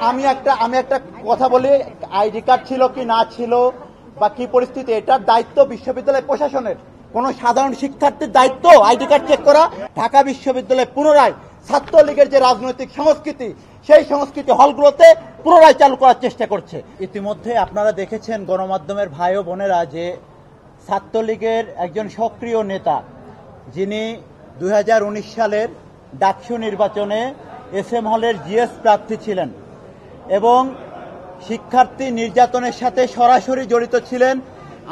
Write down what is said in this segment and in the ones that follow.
আমি একটা কথা বলি, আইডি কার্ড ছিল কি না ছিল বা কি পরিস্থিতি, এটার দায়িত্ব বিশ্ববিদ্যালয় প্রশাসনের। কোন সাধারণ শিক্ষার্থীর দায়িত্ব আইডি কার্ড চেক করা? ঢাকা বিশ্ববিদ্যালয় পুনরায় ছাত্রলীগের যে রাজনৈতিক সংস্কৃতি, সেই সংস্কৃতি হলগুলোতে পুনরায় চালু করার চেষ্টা করছে। ইতিমধ্যে আপনারা দেখেছেন গণমাধ্যমের ভাই ও বোনেরা যে ছাত্রলীগের একজন সক্রিয় নেতা, যিনি 2019 সালের ডাকসু নির্বাচনে SM হলের GS প্রার্থী ছিলেন এবং শিক্ষার্থী নির্যাতনের সাথে সরাসরি জড়িত ছিলেন।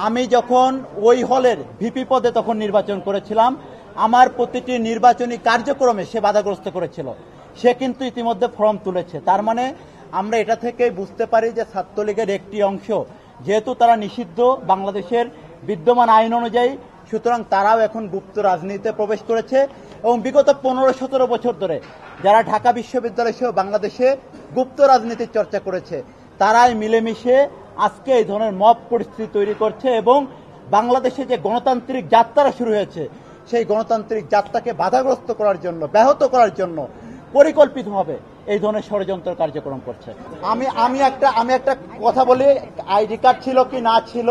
আমি যখন ওই হলের VP পদে তখন নির্বাচন করেছিলাম, আমার প্রতিটি নির্বাচনী কার্যক্রমে সে বাধাগ্রস্ত করেছিল। সে কিন্তু ইতিমধ্যে ফর্ম তুলেছে। তার মানে আমরা এটা থেকেই বুঝতে পারি যে ছাত্রলীগের একটি অংশ, যেহেতু তারা নিষিদ্ধ বাংলাদেশের বিদ্যমান আইন অনুযায়ী, সুতরাং তারাও এখন গুপ্ত রাজনীতিতে প্রবেশ করেছে এবং বিগত 15-17 বছর ধরে যারা ঢাকা বিশ্ববিদ্যালয় সহ বাংলাদেশে গুপ্ত রাজনীতির চর্চা করেছে, তারাই মিলেমিশে আজকে এই ধরনের মব পরিস্থিতি তৈরি করছে এবং বাংলাদেশে যে গণতান্ত্রিক যাত্রা শুরু হয়েছে, সেই গণতান্ত্রিক যাত্রাকে বাধাগ্রস্ত করার জন্য, ব্যাহত করার জন্য পরিকল্পিতভাবে এই ধরনের ষড়যন্ত্র কার্যক্রম করছে। আমি একটা কথা বলি, আইডি কার্ড ছিল কি না ছিল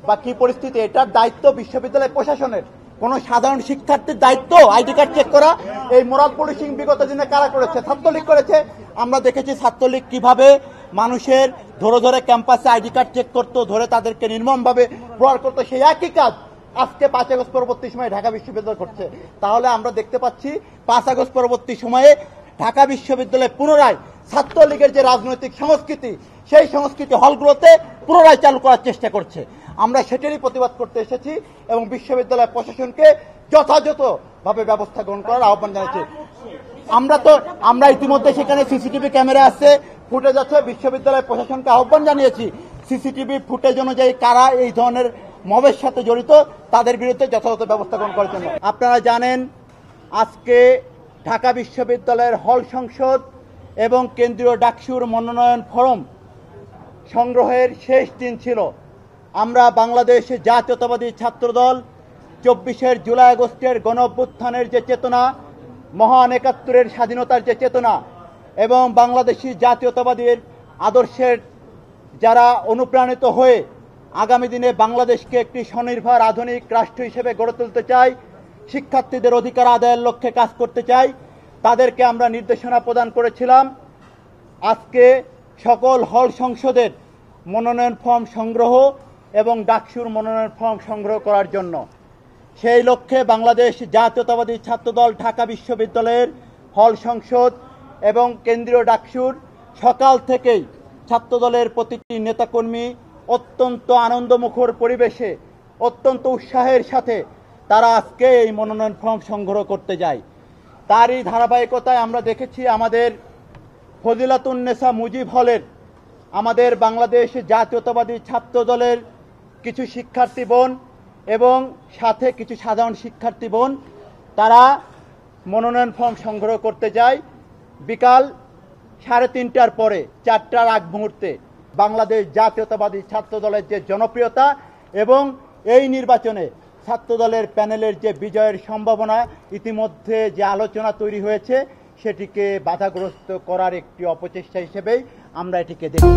বা কি পরিস্থিতি, এটার দায়িত্ব বিশ্ববিদ্যালয় প্রশাসনের। কোন সাধারণ শিক্ষার্থীর দায়িত্ব আইডি কার্ড চেক করা? এই মোরাল পুলিশিং বিগত দিনে কারা করেছে? ছাত্রলীগ করেছে। আমরা দেখেছি ছাত্রলীগ কিভাবে মানুষের ধরে ধরে ক্যাম্পাসে আইডি কার্ড চেক করতো, ধরে তাদেরকে নির্মমভাবে প্রহার করতো। সেই একই কাজ আজকে 5 আগস্ট পরবর্তী সময়ে ঢাকা বিশ্ববিদ্যালয় করছে। তাহলে আমরা দেখতে পাচ্ছি 5 আগস্ট পরবর্তী সময়ে ঢাকা বিশ্ববিদ্যালয় পুনরায় ছাত্রলীগের যে রাজনৈতিক সংস্কৃতি, সেই সংস্কৃতি হলগুলোতে পুনরায় চালু করার চেষ্টা করছে। আমরা সেটারই প্রতিবাদ করতে এসেছি এবং বিশ্ববিদ্যালয় প্রশাসনকে যথাযথভাবে ব্যবস্থা গ্রহণ করার আহ্বান জানাচ্ছি। আমরা ইতিমধ্যে সেখানে CCTV ক্যামেরা আছে, ফুটেজ আছে, বিশ্ববিদ্যালয় প্রশাসনকে আহ্বান জানিয়েছি CCTV ফুটেজ অনুযায়ী কারা এই ধরনের মবের সাথে জড়িত, তাদের বিরুদ্ধে যথাযথ ব্যবস্থা গ্রহণ করার জন্য। আপনারা জানেন আজকে ঢাকা বিশ্ববিদ্যালয়ের হল সংসদ এবং কেন্দ্রীয় ডাকসুর মনোনয়ন ফরম সংগ্রহের শেষ দিন ছিল। আমরা বাংলাদেশ জাতীয়তাবাদী ছাত্রদল 24 জুলাই আগস্টের গণ অভ্যুত্থানের যে চেতনা, মহান 71-এর স্বাধীনতার যে চেতনা এবং বাংলাদেশি জাতীয়তাবাদীর আদর্শের যারা অনুপ্রাণিত হয়ে আগামী দিনে বাংলাদেশকে একটি স্বনির্ভর আধুনিক রাষ্ট্র হিসেবে গড়ে তুলতে চাই, শিক্ষার্থীদের অধিকার আদায়ের লক্ষ্যে কাজ করতে চাই, তাদেরকে আমরা নির্দেশনা প্রদান করেছিলাম আজকে সকল হল সংসদের মনোনয়ন ফর্ম সংগ্রহ এবং ডাকসুর মনোনয়ন ফর্ম সংগ্রহ করার জন্য। সেই লক্ষ্যে বাংলাদেশ জাতীয়তাবাদী ছাত্রদল ঢাকা বিশ্ববিদ্যালয়ের হল সংসদ এবং কেন্দ্রীয় ডাকসুর সকাল থেকেই ছাত্রদলের প্রতিটি নেতাকর্মী অত্যন্ত আনন্দমুখর পরিবেশে, অত্যন্ত উৎসাহের সাথে তারা আজকে এই মনোনয়ন ফর্ম সংগ্রহ করতে যায়। তারই ধারাবাহিকতায় আমরা দেখেছি আমাদের ফজিলাতুন্নেসা মুজিব হলের আমাদের বাংলাদেশ জাতীয়তাবাদী ছাত্রদলের কিছু শিক্ষার্থী বোন এবং সাথে কিছু সাধারণ শিক্ষার্থী বোন, তারা মনোনয়ন ফর্ম সংগ্রহ করতে যায় বিকাল 3:30টার পরে, 4টার আগ মুহূর্তে। বাংলাদেশ জাতীয়তাবাদী ছাত্রদলের যে জনপ্রিয়তা এবং এই নির্বাচনে ছাত্রদলের প্যানেলের যে বিজয়ের সম্ভাবনা, ইতিমধ্যে যে আলোচনা তৈরি হয়েছে, সেটিকে বাধাগ্রস্ত করার একটি অপচেষ্টা হিসেবেই আমরা এটিকে দেখি।